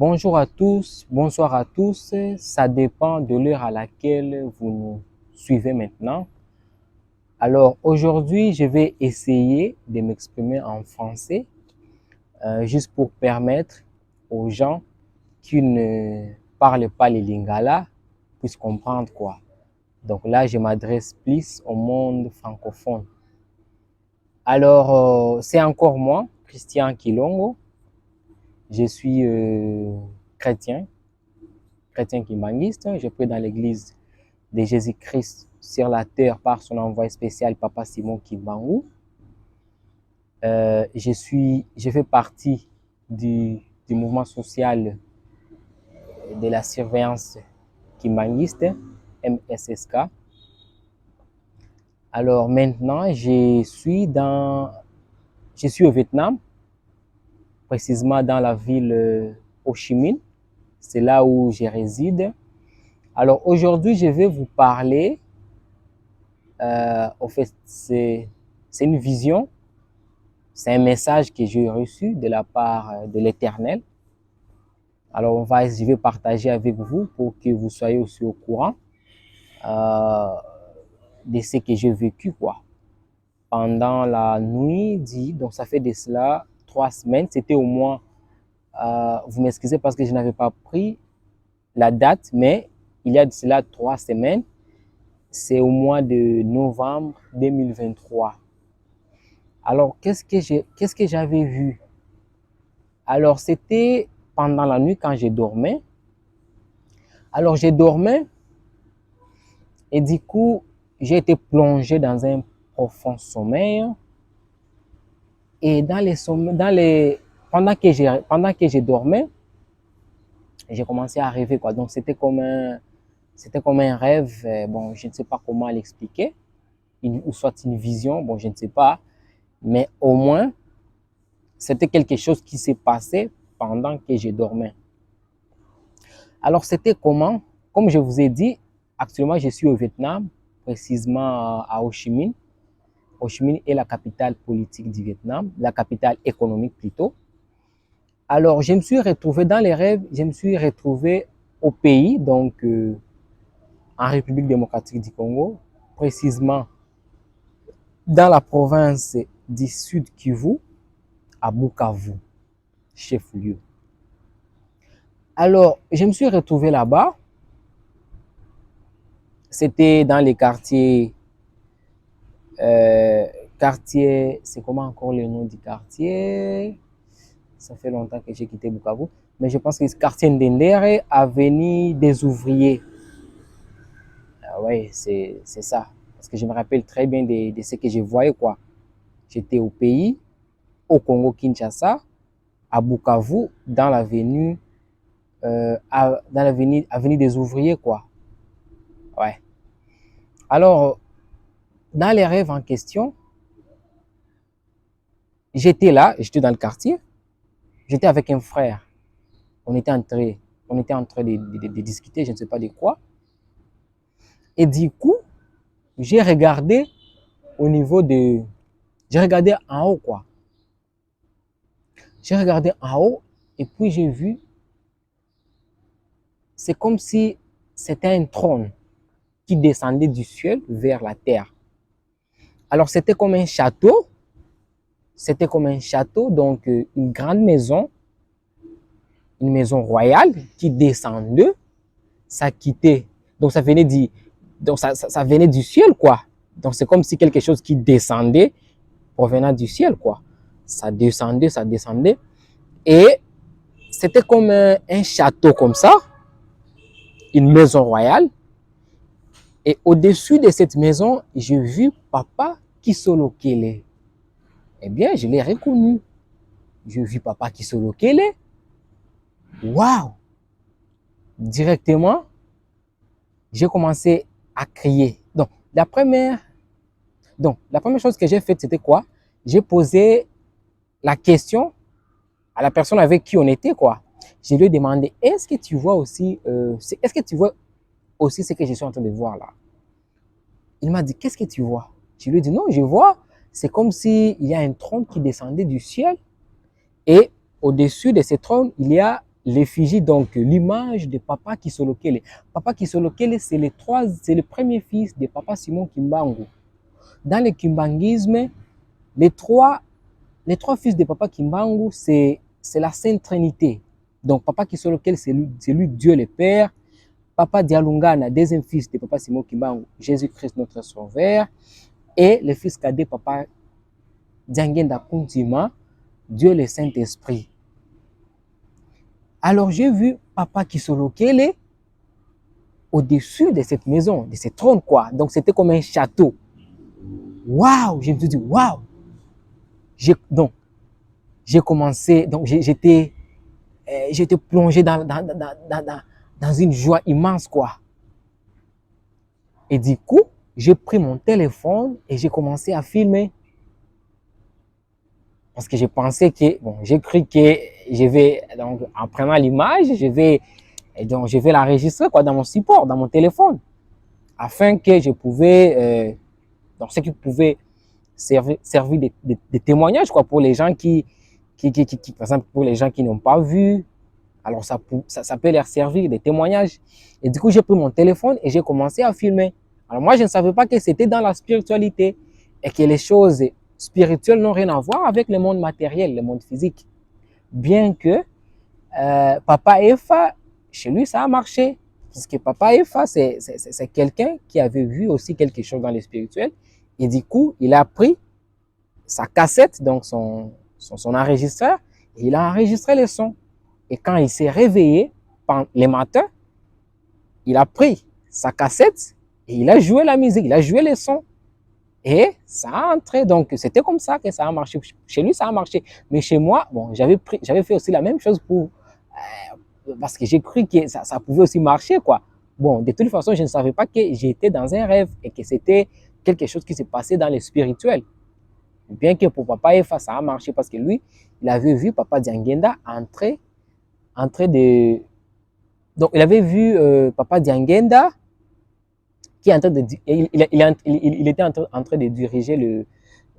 Bonjour à tous, bonsoir à tous. Ça dépend de l'heure à laquelle vous nous suivez maintenant. Alors aujourd'hui, je vais essayer de m'exprimer en français, juste pour permettre aux gens qui ne parlent pas les lingala puissent comprendre quoi. Donc là, je m'adresse plus au monde francophone. Alors, c'est encore moi, Christian Kilongo. Je suis chrétien, chrétien kimbanguiste. Je prie dans l'église de Jésus-Christ sur la terre par son envoyé spécial, Papa Simon Kimbangu. Je fais partie du mouvement social de la surveillance kimbanguiste, MSSK. Alors maintenant, je suis au Vietnam, précisément dans la ville Ho Chi Minh. C'est là où je réside. Alors aujourd'hui, je vais vous parler, en fait, c'est une vision, c'est un message que j'ai reçu de la part de l'Éternel. Alors je vais partager avec vous pour que vous soyez aussi au courant euh, de ce que j'ai vécu quoi. Pendant la nuit, donc ça fait de cela 3 semaines, c'était au moins, vous m'excusez parce que je n'avais pas pris la date, mais il y a de cela 3 semaines, c'est au mois de novembre 2023. Alors, qu'est-ce que j'avais vu? Alors, c'était pendant la nuit quand je dormais. Alors, je dormais et du coup, j'ai été plongé dans un profond sommeil. Et pendant que je dormais, j'ai commencé à rêver, quoi. Donc, c'était comme un rêve. Bon, je ne sais pas comment l'expliquer. Ou soit une vision, bon, je ne sais pas. Mais au moins, c'était quelque chose qui s'est passé pendant que je dormais. Alors, c'était comment? Comme je vous ai dit, actuellement, je suis au Vietnam, précisément à Ho Chi Minh. Ho Chi Minh est la capitale politique du Vietnam, la capitale économique plutôt. Alors, je me suis retrouvé dans les rêves, je me suis retrouvé au pays, donc en République démocratique du Congo, précisément dans la province du Sud Kivu, à Bukavu, chef-lieu. Alors, je me suis retrouvé là-bas. C'était dans les quartiers, euh, c'est comment encore le nom du quartier? Ça fait longtemps que j'ai quitté Bukavu, mais je pense que c'est quartier Ndendere, avenue des Ouvriers. Ah ouais, c'est ça. Parce que je me rappelle très bien de ce que je voyais, quoi. J'étais au pays, au Congo Kinshasa, à Bukavu, dans l'avenue, avenue des Ouvriers, quoi. Ouais. Alors, dans les rêves en question, j'étais là, j'étais dans le quartier, j'étais avec un frère. On était en train de discuter, je ne sais pas de quoi. Et du coup, j'ai regardé au niveau de... J'ai regardé en haut, quoi. J'ai regardé en haut et puis j'ai vu, c'est comme si c'était un trône qui descendait du ciel vers la terre. Alors c'était comme un château, donc une maison royale qui descendait, ça quittait, donc ça venait du ciel, quoi. Donc c'est comme si quelque chose qui descendait provenant du ciel, quoi. Ça descendait, et c'était comme un château comme ça, une maison royale. Et au-dessus de cette maison, j'ai vu Papa Kisolo Kele. Eh bien, je l'ai reconnu. J'ai vu Papa Kisolo Kele. Waouh! Directement, j'ai commencé à crier. La première chose que j'ai faite, c'était quoi? J'ai posé la question à la personne avec qui on était, quoi. Je lui ai demandé, est-ce que tu vois aussi ce que je suis en train de voir là? Il m'a dit, qu'est-ce que tu vois? Je lui ai dit, non, je vois, c'est comme s'il y a un trône qui descendait du ciel et au-dessus de ce trône, il y a l'effigie, donc l'image de Papa Kisolokele. Papa Kisolokele, c'est le premier fils de Papa Simon Kimbangu. Dans le kimbanguisme, les trois fils de Papa Kimbangu, c'est la Sainte Trinité. Donc Papa Kisolokele, c'est lui Dieu le Père. Papa Dialungana, deuxième fils de Papa Simon Kimbangu, Jésus-Christ notre Sauveur. Et le fils cadet, Papa Diangenda Kuntima, Dieu le Saint-Esprit. Alors j'ai vu Papa Kisolokele au-dessus de cette maison, de ce trône, quoi. Donc c'était comme un château. Waouh! Je me suis dit, waouh! Donc j'ai commencé, donc j'étais plongé dans une joie immense, quoi. Et du coup, j'ai pris mon téléphone et j'ai commencé à filmer. Parce que je pensais que, bon, j'ai cru que je vais, donc, en prenant l'image, je vais l'enregistrer, quoi, dans mon support, dans mon téléphone. Afin que je pouvais, donc, ce qui pouvait servir de témoignage, quoi, pour les gens qui, par exemple, pour les gens qui n'ont pas vu. Alors, ça peut leur servir de témoignage. Et du coup, j'ai pris mon téléphone et j'ai commencé à filmer. Alors, moi, je ne savais pas que c'était dans la spiritualité et que les choses spirituelles n'ont rien à voir avec le monde matériel, le monde physique. Bien que Papa Efa, chez lui, ça a marché. Parce que Papa Efa, c'est quelqu'un qui avait vu aussi quelque chose dans le spirituel. Et du coup, il a pris sa cassette, donc son enregistreur, et il a enregistré les sons. Et quand il s'est réveillé les matins, il a pris sa cassette et il a joué la musique, il a joué les sons. Et ça a entré. Donc, c'était comme ça que ça a marché. Chez lui, ça a marché. Mais chez moi, bon, j'avais fait aussi la même chose parce que j'ai cru que ça pouvait aussi marcher, quoi. Bon, de toute façon, je ne savais pas que j'étais dans un rêve et que c'était quelque chose qui s'est passé dans le spirituel. Bien que pour Papa Efa, ça a marché parce que lui, il avait vu Papa Diangenda entrer de... Donc, il avait vu Papa Diangenda qui est en train de... Il était en train de diriger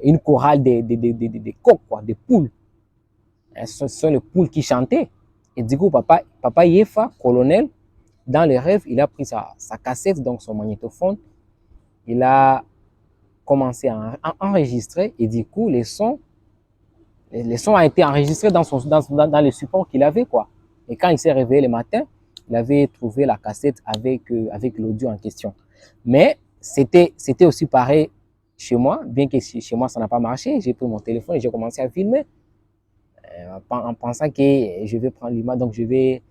une chorale de coqs, quoi, des poules. Ce sont les poules qui chantaient. Et du coup, Papa Efa, colonel, dans le rêve, il a pris sa cassette, donc son magnétophone. Il a commencé à enregistrer et du coup, les sons ont été enregistrés dans le support qu'il avait, quoi. Et quand il s'est réveillé le matin, il avait trouvé la cassette avec l'audio en question. Mais c'était aussi pareil chez moi, bien que chez moi ça n'a pas marché. J'ai pris mon téléphone et j'ai commencé à filmer en pensant que je vais prendre l'image, donc je vais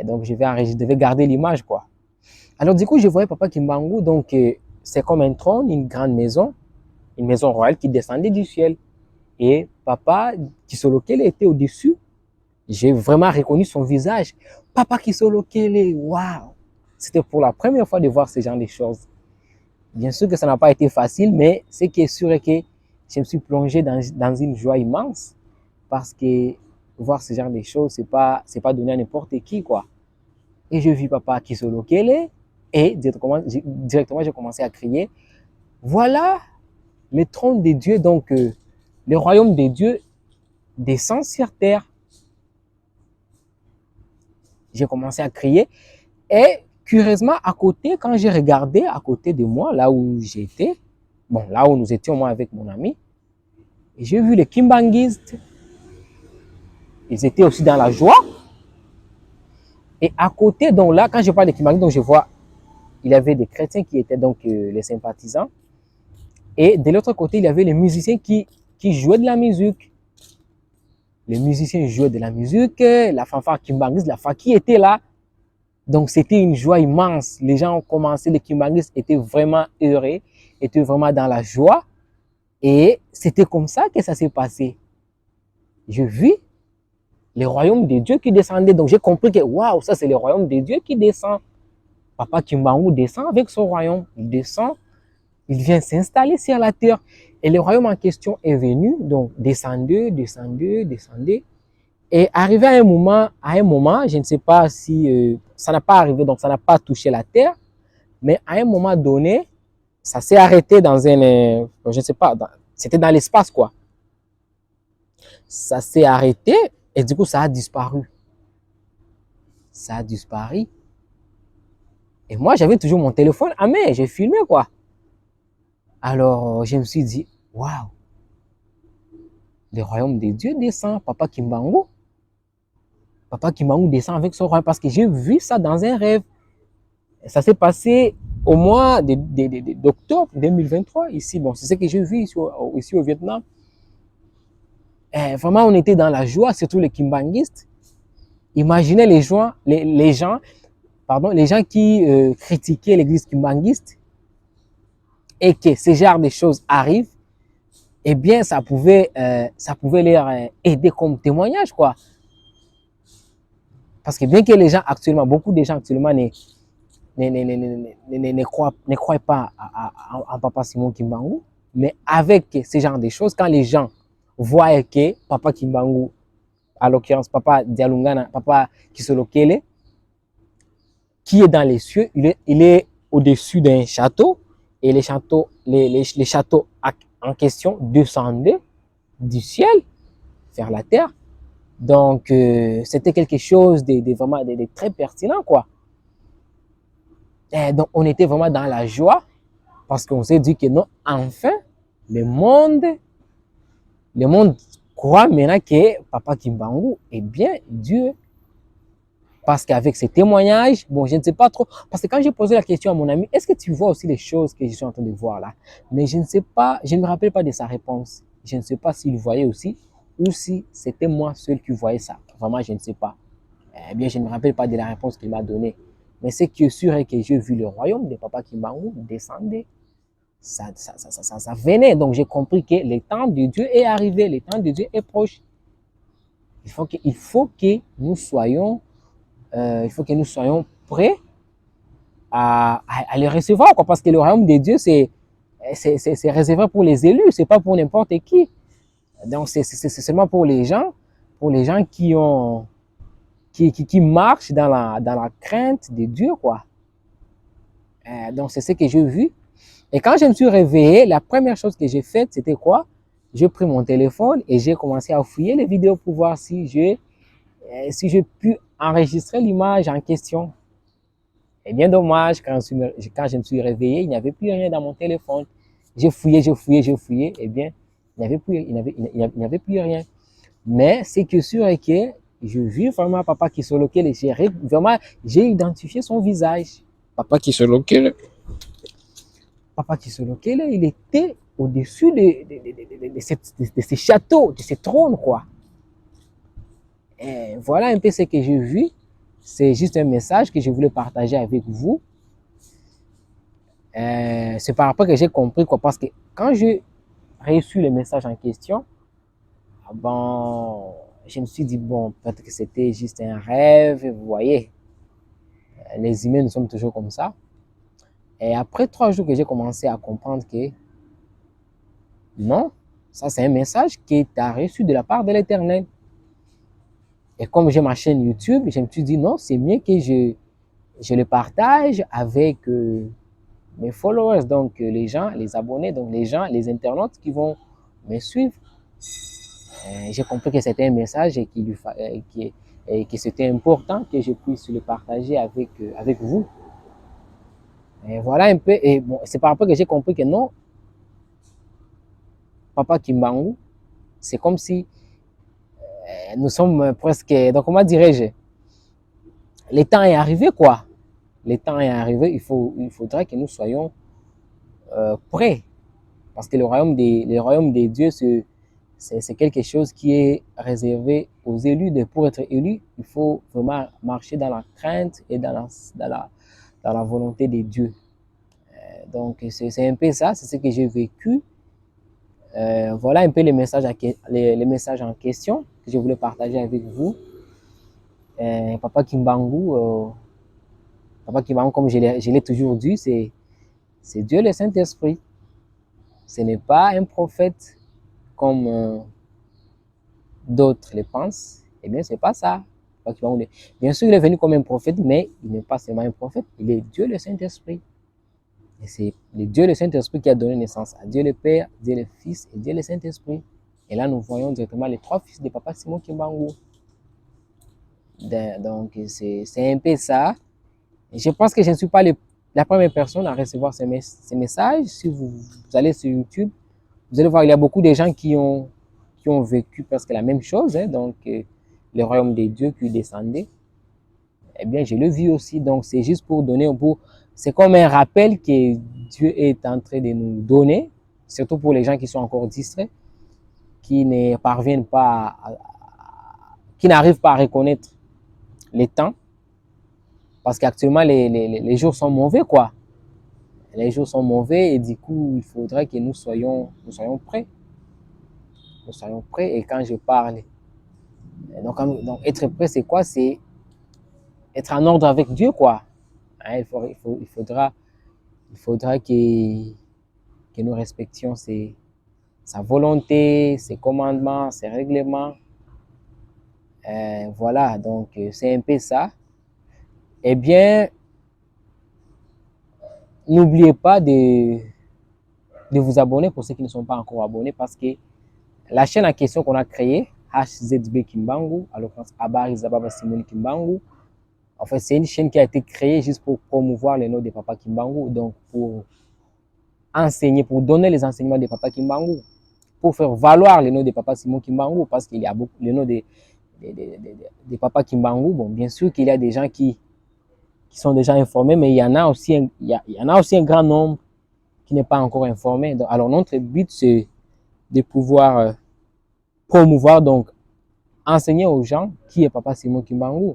enregistrer, je vais garder l'image, quoi. Alors du coup, je voyais Papa Kimbangu, donc c'est comme un trône, une grande maison, une maison royale qui descendait du ciel. Et Papa Kisolokele était au-dessus. J'ai vraiment reconnu son visage. Papa Kisolokele, waouh! C'était pour la première fois de voir ce genre de choses. Bien sûr que ça n'a pas été facile, mais ce qui est sûr est que je me suis plongé dans une joie immense parce que voir ce genre de choses, c'est pas donné à n'importe qui, quoi. Et je vis Papa Kisolokele et directement, j'ai commencé à crier, voilà le trône de Dieu, donc le royaume de Dieu descend sur terre. J'ai commencé à crier et curieusement, à côté, quand j'ai regardé à côté de moi, là où j'étais, bon, là où nous étions moi avec mon ami, j'ai vu les kimbanguistes. Ils étaient aussi dans la joie. Et à côté, donc là, quand je parle de kimbanguistes, donc je vois, il y avait des chrétiens qui étaient donc les sympathisants. Et de l'autre côté, il y avait les musiciens qui jouaient de la musique. Les musiciens jouaient de la musique, la fanfare kimbanguiste, la faki était là. Donc, c'était une joie immense. Les gens ont commencé, les kimbanguistes étaient vraiment heureux, étaient vraiment dans la joie. Et c'était comme ça que ça s'est passé. Je vis le royaume de Dieu qui descendait. Donc, j'ai compris que, waouh, ça c'est le royaume de Dieu qui descend. Papa Kimbangu descend avec son royaume. Il descend, il vient s'installer sur la terre. Et le royaume en question est venu, donc descendez. Et arrivé à un moment, je ne sais pas si ça n'a pas arrivé, donc ça n'a pas touché la terre, mais à un moment donné, ça s'est arrêté dans je ne sais pas, c'était dans l'espace, quoi. Ça s'est arrêté et du coup, ça a disparu. ça a disparu. Et moi, j'avais toujours mon téléphone à main, j'ai filmé quoi. Alors, je me suis dit, waouh, le royaume de Dieu descend, Papa Kimbangu. Papa Kimbangu descend avec son royaume parce que j'ai vu ça dans un rêve. Ça s'est passé au mois d'octobre 2023 ici. Bon, c'est ce que j'ai vu ici au Vietnam. Vraiment, on était dans la joie, surtout les Kimbanguistes. Imaginez les gens, les gens qui critiquaient l'église kimbanguiste et que ce genre de choses arrivent, eh bien, ça pouvait leur aider comme témoignage, quoi. Parce que bien que les gens actuellement, beaucoup de gens actuellement ne croient pas en Papa Simon Kimbangu, mais avec ce genre de choses, quand les gens voient que Papa Kimbangu, à l'occurrence Papa Dialungana, Papa Kisolokele, qui est dans les cieux, il est au-dessus d'un château, et les châteaux en question descendaient du ciel vers la terre. Donc, c'était quelque chose de vraiment de très pertinent, quoi. Et donc, on était vraiment dans la joie parce qu'on s'est dit que non, enfin, le monde croit maintenant que Papa Kimbangu est bien Dieu. Parce qu'avec ces témoignages, bon, je ne sais pas trop. Parce que quand j'ai posé la question à mon ami, est-ce que tu vois aussi les choses que je suis en train de voir là? Mais je ne sais pas, je ne me rappelle pas de sa réponse. Je ne sais pas s'il voyait aussi ou si c'était moi seul qui voyais ça. Vraiment, je ne sais pas. Eh bien, je ne me rappelle pas de la réponse qu'il m'a donnée. Mais ce qui est sûr est que j'ai vu le royaume de Papa Kimbangu descendre. Ça venait. Donc, j'ai compris que le temps de Dieu est arrivé. Le temps de Dieu est proche. Il faut que nous soyons prêts à les recevoir, quoi, parce que le royaume de Dieu, c'est réservé pour les élus, c'est pas pour n'importe qui. Donc, c'est seulement pour les gens qui marchent dans la crainte de Dieu, quoi. Donc, c'est ce que j'ai vu. Et quand je me suis réveillé, la première chose que j'ai faite, c'était quoi? J'ai pris mon téléphone et j'ai commencé à fouiller les vidéos pour voir si j'ai pu enregistrer l'image en question. Et bien dommage, quand je me suis réveillé, il n'y avait plus rien dans mon téléphone. J'ai fouillé, eh bien, il n'y avait plus rien. Mais ce qui est sûr est que je vis vraiment Papa Kisolokele, j'ai identifié son visage. Papa Kisolokele, il était au-dessus de ces châteaux, de ces trônes, quoi. Et voilà un peu ce que j'ai vu. C'est juste un message que je voulais partager avec vous. C'est par rapport que j'ai compris, quoi, parce que quand j'ai reçu le message en question, bon, je me suis dit, bon, peut-être que c'était juste un rêve, vous voyez, les humains, nous sommes toujours comme ça. Et après 3 jours que j'ai commencé à comprendre que non, ça c'est un message qui t'a reçu de la part de l'Éternel. Et comme j'ai ma chaîne YouTube, je me suis dit, non, c'est mieux que je le partage avec mes followers, donc les gens, les abonnés, donc les gens, les internautes qui vont me suivre. J'ai compris que c'était un message et que c'était important que je puisse le partager avec vous. Et voilà un peu, et bon, c'est par rapport que j'ai compris que non, Papa Kimbangu, c'est comme si nous sommes presque, donc comment dirais-je, le temps est arrivé, quoi. Le temps est arrivé, il faudrait que nous soyons prêts. Parce que le royaume des dieux, c'est quelque chose qui est réservé aux élus. Pour être élu, il faut vraiment marcher dans la crainte et dans la volonté de Dieu. Donc, c'est un peu ça, c'est ce que j'ai vécu. Voilà un peu les messages en question que je voulais partager avec vous. Papa Kimbangu, comme je l'ai toujours dit, c'est Dieu le Saint-Esprit. Ce n'est pas un prophète comme d'autres le pensent. Eh bien, c'est pas ça. Bien sûr, il est venu comme un prophète, mais il n'est pas seulement un prophète, il est Dieu le Saint-Esprit. Et c'est le Dieu le Saint-Esprit qui a donné naissance à Dieu le Père, Dieu le Fils et Dieu le Saint-Esprit. Et là, nous voyons directement les 3 fils de Papa Simon Kimbangu. Donc, c'est un peu ça. Je pense que je ne suis pas la première personne à recevoir ces messages. Si vous allez sur YouTube, vous allez voir, il y a beaucoup de gens qui ont vécu presque la même chose. Hein, donc, le royaume de Dieu qui descendait. Eh bien, je le vis aussi. Donc, c'est juste pour donner c'est comme un rappel que Dieu est en train de nous donner, surtout pour les gens qui sont encore distraits, qui ne parviennent pas, qui n'arrivent pas à reconnaître les temps. Parce qu'actuellement, les jours sont mauvais, quoi. Les jours sont mauvais et du coup, il faudrait que nous soyons prêts. Nous soyons prêts. Et quand je parle, donc être prêt, c'est quoi? C'est être en ordre avec Dieu, quoi. Hein, il faudra que nous respections sa volonté, ses commandements, ses règlements. Voilà, donc c'est un peu ça. Eh bien, n'oubliez pas de vous abonner pour ceux qui ne sont pas encore abonnés parce que la chaîne en question qu'on a créée, HZB Kimbangu, à l'occurrence Habari Zababa Simoni Kimbangu, en fait, c'est une chaîne qui a été créée juste pour promouvoir les noms de Papa Kimbangu, donc pour enseigner, pour donner les enseignements de Papa Kimbangu, pour faire valoir les noms de Papa Simon Kimbangu, parce qu'il y a beaucoup les noms de Papa Kimbangu. Bon, bien sûr qu'il y a des gens qui sont déjà informés, mais il y en a aussi un grand nombre qui n'est pas encore informé. Donc, alors, notre but, c'est de pouvoir promouvoir, donc enseigner aux gens qui est Papa Simon Kimbangu.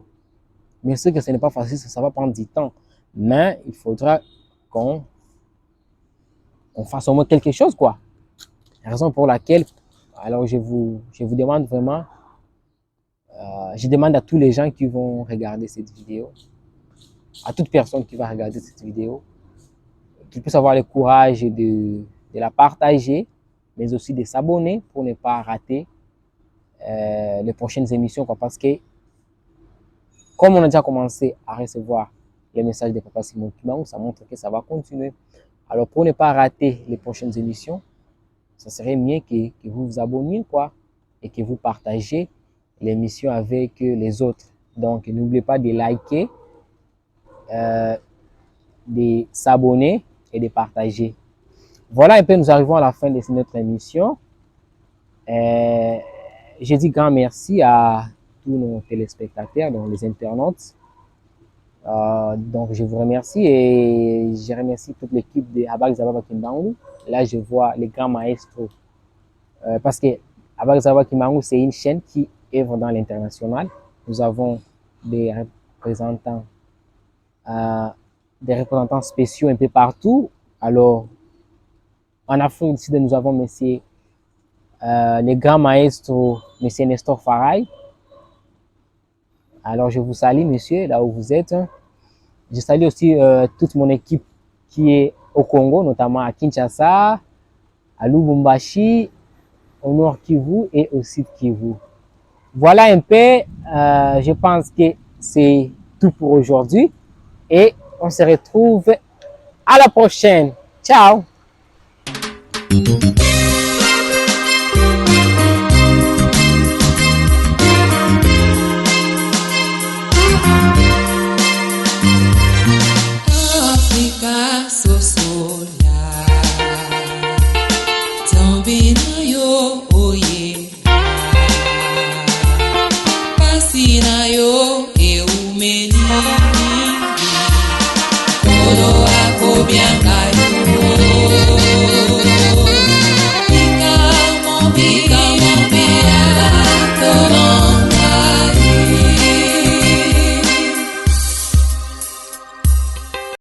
Bien sûr que ce n'est pas facile, ça va prendre du temps, mais il faudra qu'on fasse au moins quelque chose, quoi. La raison pour laquelle, alors je vous demande vraiment, je demande à tous les gens qui vont regarder cette vidéo, à toute personne qui va regarder cette vidéo, qu'ils puissent avoir le courage de la partager, mais aussi de s'abonner pour ne pas rater les prochaines émissions, quoi, parce que comme on a déjà commencé à recevoir les messages de Papa Simon Kimbangu, ça montre que ça va continuer. Alors, pour ne pas rater les prochaines émissions, ça serait mieux que vous vous abonniez, quoi, et que vous partagez l'émission avec les autres. Donc, n'oubliez pas de liker, de s'abonner et de partager. Voilà un peu, nous arrivons à la fin de notre émission. Je dis grand merci à tous nos téléspectateurs, donc les internautes. Donc, je vous remercie et je remercie toute l'équipe de Habari Zababa Kimbangu. Là, je vois les grands maestros parce que Habari Zababa Kimbangu, c'est une chaîne qui œuvre dans l'international. Nous avons des représentants spéciaux un peu partout. Alors, en Afrique du Sud, nous avons monsieur les grands maestros, monsieur Nestor Farai. Alors, je vous salue, monsieur, là où vous êtes. Je salue aussi toute mon équipe qui est au Congo, notamment à Kinshasa, à Lubumbashi, au Nord Kivu et au Sud Kivu. Voilà un peu, je pense que c'est tout pour aujourd'hui et on se retrouve à la prochaine. Ciao! Bianca.